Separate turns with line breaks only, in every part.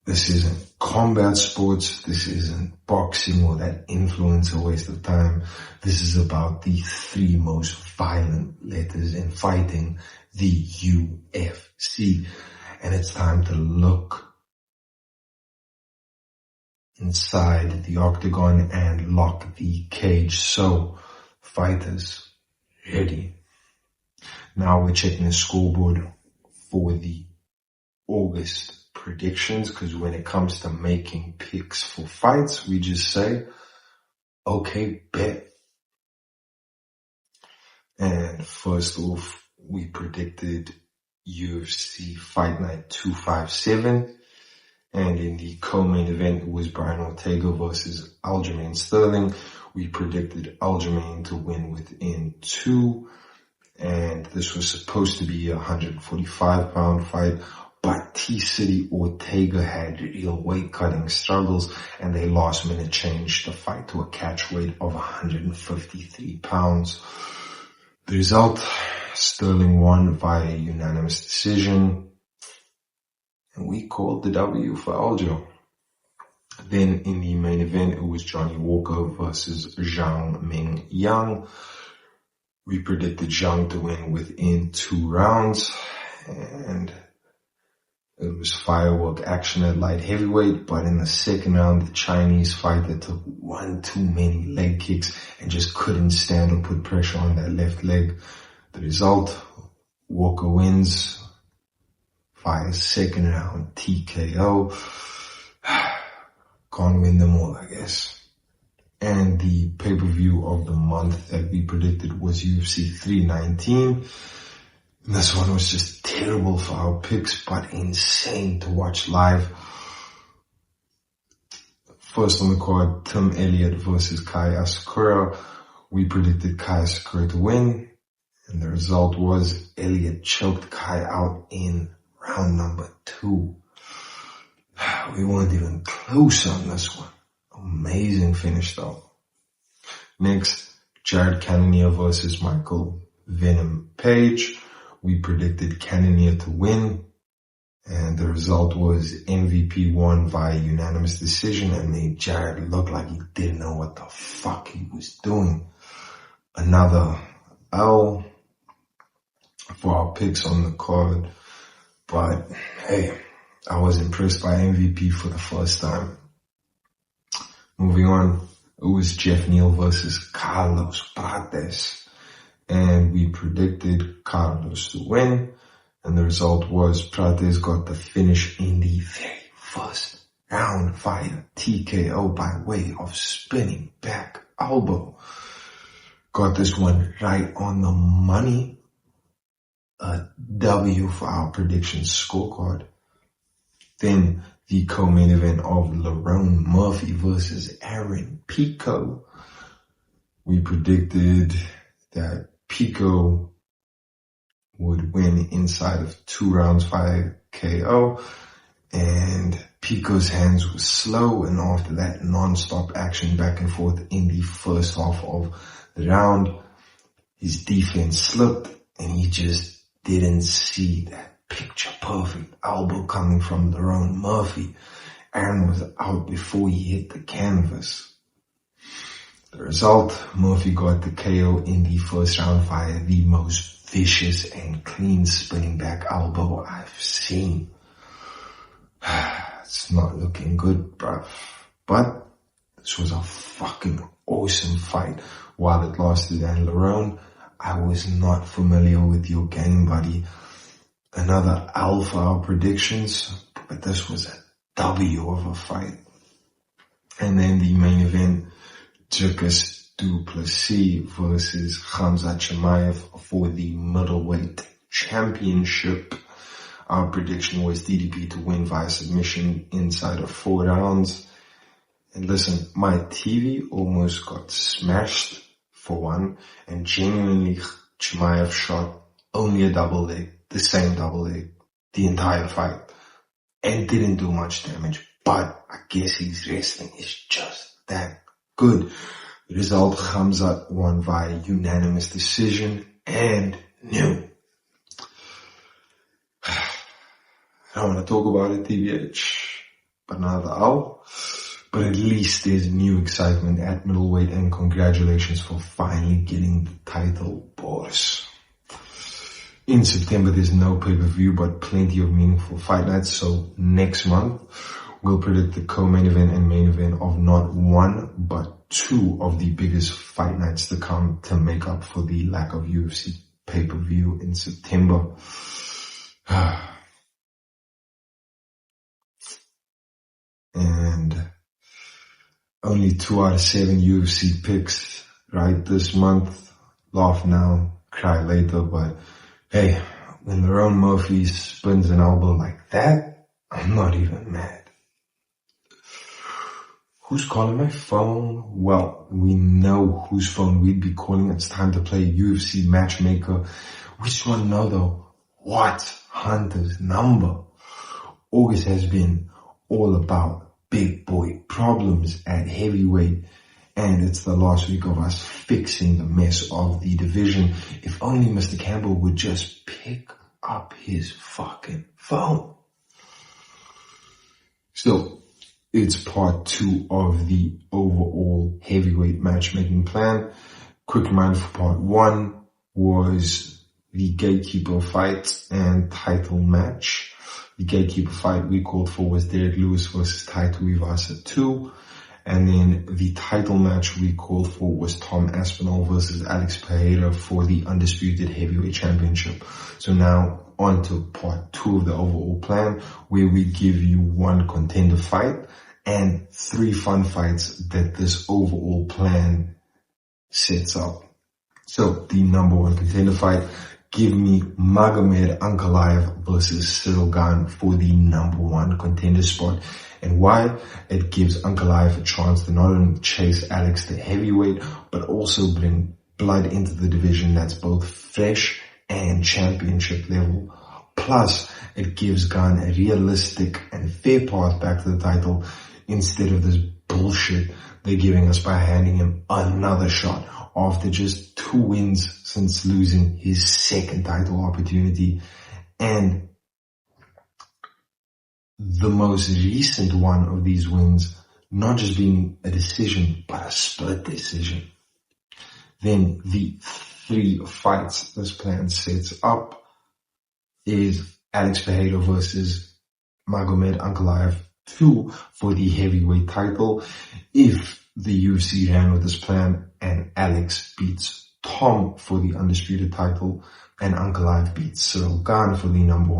This isn't combat sports. This isn't boxing or that influencer waste of time. This is about the three most violent letters in fighting, the UFC. And it's time to look inside the octagon and lock the cage. So, fighters, ready. Now we're checking the scoreboard for the August predictions, because when it comes to making picks for fights, we just say, okay, bet. And first off, we predicted UFC Fight Night 257. And in the co-main event, it was Brian Ortega versus Aljamain Sterling. We predicted Aljamain to win within 2. And this was supposed to be a 145-pound fight. But T-City Ortega had real weight cutting struggles, and they last minute changed the fight to a catch weight of 153 pounds. The result, Sterling won via unanimous decision, and we called the W for Aljo. Then in the main event, it was Johnny Walker versus Zhang Ming Yang. We predicted Zhang to win within 2 rounds, and it was firework action at light heavyweight, but in the second round, the Chinese fighter took one too many leg kicks and just couldn't stand or put pressure on that left leg. The result, Walker wins via second round TKO. Can't win them all, I guess. And the pay-per-view of the month that we predicted was UFC 319. And this one was just terrible for our picks, but insane to watch live. First on the card, Tim Elliott versus Kai Asakura. We predicted Kai Asakura to win, and the result was Elliott choked Kai out in round number 2. We weren't even close on this one. Amazing finish though. Next, Jared Cannonier versus Michael Venom Page. We predicted Cannonier to win, and the result was MVP won via unanimous decision and made Jared look like he didn't know what the fuck he was doing. Another L for our picks on the card, but hey, I was impressed by MVP for the first time. Moving on, it was Jeff Neal versus Carlos Prates. And we predicted Carlos to win, and the result was Prates got the finish in the very first round via TKO by way of spinning back elbow. Got this one right on the money. A W for our prediction scorecard. Then the co-main event of Lerone Murphy versus Aaron Pico. We predicted that Pico would win inside of 2 rounds via KO, and Pico's hands were slow, and after that non-stop action back and forth in the first half of the round, his defense slipped and he just didn't see that picture perfect elbow coming from Lerone Murphy. Aaron was out before he hit the canvas. The result, Murphy got the KO in the first round via the most vicious and clean spinning back elbow I've seen. It's not looking good, bruv. But this was a fucking awesome fight while it lasted. And Lerone, I was not familiar with your game, buddy. Another L for our predictions, but this was a W of a fight. And then the main event, Dricus du Plessis versus Khamzat Chimaev for the middleweight championship. Our prediction was DDP to win via submission inside of 4 rounds. And listen, my TV almost got smashed for one, and genuinely Chimaev shot only a double leg, the same double leg, the entire fight, and didn't do much damage. But I guess his wrestling is just that good. The result, Khamzat won via unanimous decision and new. I don't want to talk about it, TBH. but another L. But at least there's new excitement at middleweight, and congratulations for finally getting the title, boss. In September, there's no pay-per-view, but plenty of meaningful fight nights. So next month, we'll predict the co-main event and main event of not one, but two of the biggest fight nights to come to make up for the lack of UFC pay-per-view in September. And only 2 out of 7 UFC picks right this month. Laugh now, cry later, but hey, when Lerone Murphy spins an elbow like that, I'm not even mad. Who's calling my phone? Well, we know whose phone we'd be calling. It's time to play UFC Matchmaker. We just want to know though, what's Hunter's number? August has been all about big boy problems at heavyweight, and it's the last week of us fixing the mess of the division. If only Mr. Campbell would just pick up his fucking phone. Still, it's part 2 of the overall heavyweight matchmaking plan. Quick reminder for part 1 was the gatekeeper fight and title match. The gatekeeper fight we called for was Derek Lewis versus Tai Tuivasa 2. And then the title match we called for was Tom Aspinall versus Alex Pereira for the undisputed heavyweight championship. So now on to part 2 of the overall plan, where we give you 1 contender fight and 3 fun fights that this overall plan sets up. So the number 1 contender fight, give me Magomed Ankalaev versus Cyril Gane for the number 1 contender spot. And why? It gives Ankalaev a chance to not only chase Alex to heavyweight, but also bring blood into the division that's both fresh and championship level. Plus, it gives Gane a realistic and fair path back to the title instead of this bullshit they're giving us by handing him another shot after just 2 wins since losing his 2nd title opportunity. And the most recent one of these wins not just being a decision, but a split decision. Then the 3 fights this plan sets up is Alex Pereira versus Magomed Ankalaev 2 for the heavyweight title. If the UFC ran with this plan and Alex beats Tom for the undisputed title and Ankalaev beats Cyril Gane for the number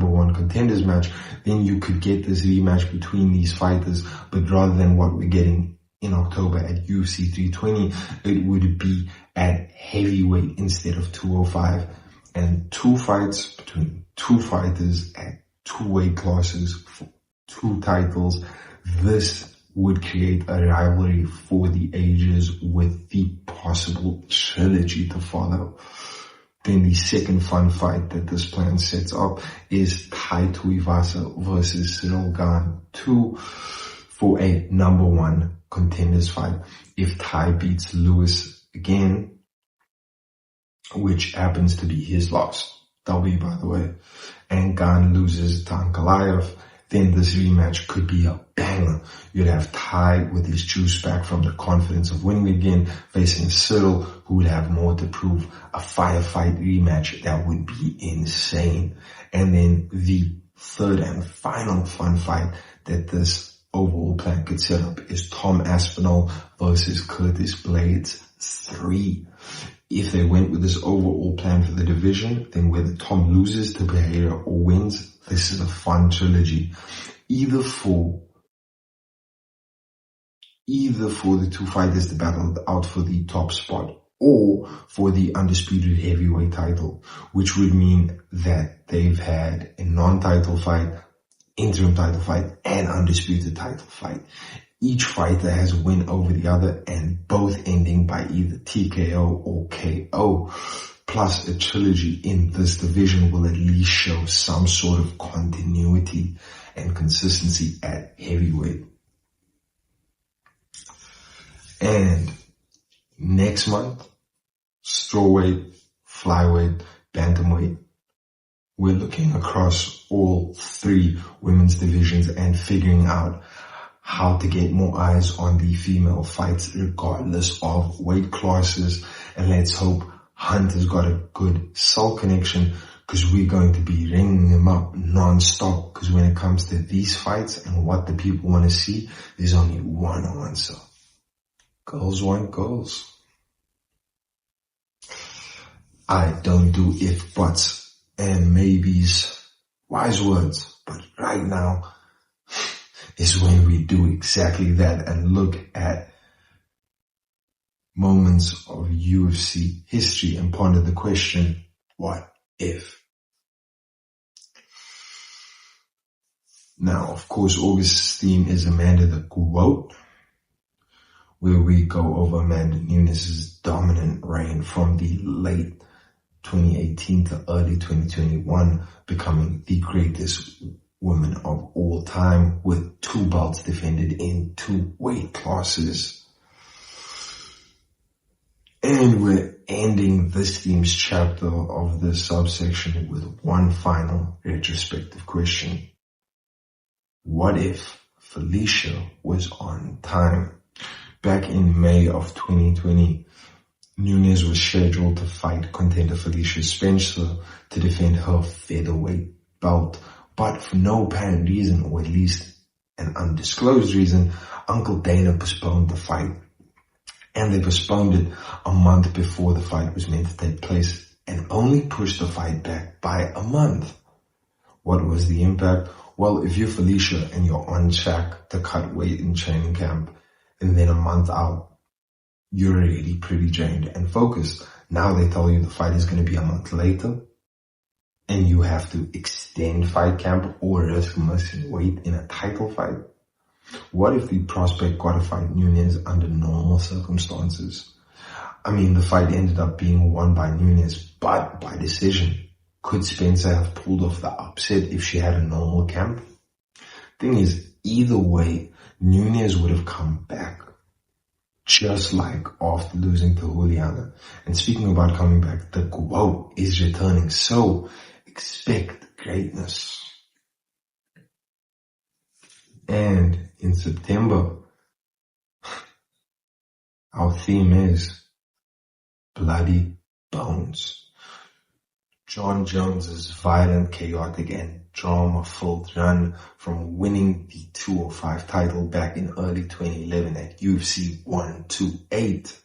1 contenders match, then you could get this rematch between these fighters. But rather than what we're getting in October at UFC 320, it would be at heavyweight instead of 205. And 2 fights between 2 fighters at 2 weight classes for 2 titles. This would create a rivalry for the ages with the possible trilogy to follow. Then the second fun fight that this plan sets up is Tai Tuivasa versus Cyril Gane 2 for a number 1 contenders fight. If Tai beats Lewis again, which happens to be his last W, by the way, and Gane loses to Ankalaev, then this rematch could be a banger. You'd have Tai with his juice back from the confidence of winning again, facing Cyril, who would have more to prove. A firefight rematch that would be insane. And then the 3rd and final fun fight that this overall plan could set up is Tom Aspinall versus Curtis Blades 3. If they went with this overall plan for the division, then whether Tom loses to Pereira or wins, this is a fun trilogy. Either for the 2 fighters to battle out for the top spot, or for the undisputed heavyweight title, which would mean that they've had a non-title fight, interim title fight, and undisputed title fight. Each fighter has a win over the other, and both ending by either TKO or KO. Plus, a trilogy in this division will at least show some sort of continuity and consistency at heavyweight. And next month, strawweight, flyweight, bantamweight, We're looking across all three women's divisions and figuring out how to get more eyes on the female fights regardless of weight classes. And let's hope Hunt has got a good soul connection, because we're going to be ringing him up non-stop, because when it comes to these fights and what the people want to see, there's only one answer. Girls want girls. I don't do if, buts, and maybes, wise words, but right now is when we do exactly that and look at moments of UFC history and ponder the question, what if? Now, of course, August's theme is Amanda the GOAT, where we go over Amanda Nunes' dominant reign from the late 2018 to early 2021, becoming the greatest woman of all time with 2 belts defended in 2 weight classes. And we're ending this theme's chapter of this subsection with one final retrospective question. What if Felicia was on time? Back in May of 2020, Nunes was scheduled to fight contender Felicia Spencer to defend her featherweight belt, but for no apparent reason, or at least an undisclosed reason, Uncle Dana postponed the fight. And they postponed it a month before the fight was meant to take place, and only pushed the fight back by a month. What was the impact? Well, if you're Felicia and you're on track to cut weight in training camp, and then a month out, you're already pretty drained and focused. Now they tell you the fight is going to be a month later, and you have to extend fight camp or risk missing weight in a title fight. What if the prospect got to fight Nunes under normal circumstances? I mean, the fight ended up being won by Nunes, but by decision. Could Spencer have pulled off the upset if she had a normal camp? Thing is, either way, Nunes would have come back, just like after losing to Juliana. And speaking about coming back, the GOAT is returning, so expect greatness. And in September, our theme is Bloody Bones. John Jones's violent, chaotic, and drama-filled run from winning the 205 title back in early 2011 at UFC 128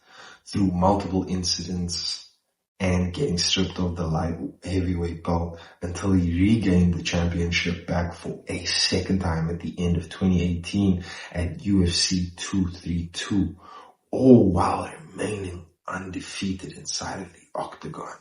through multiple incidents and getting stripped of the light heavyweight belt until he regained the championship back for a second time at the end of 2018 at UFC 232, all while remaining undefeated inside of the octagon.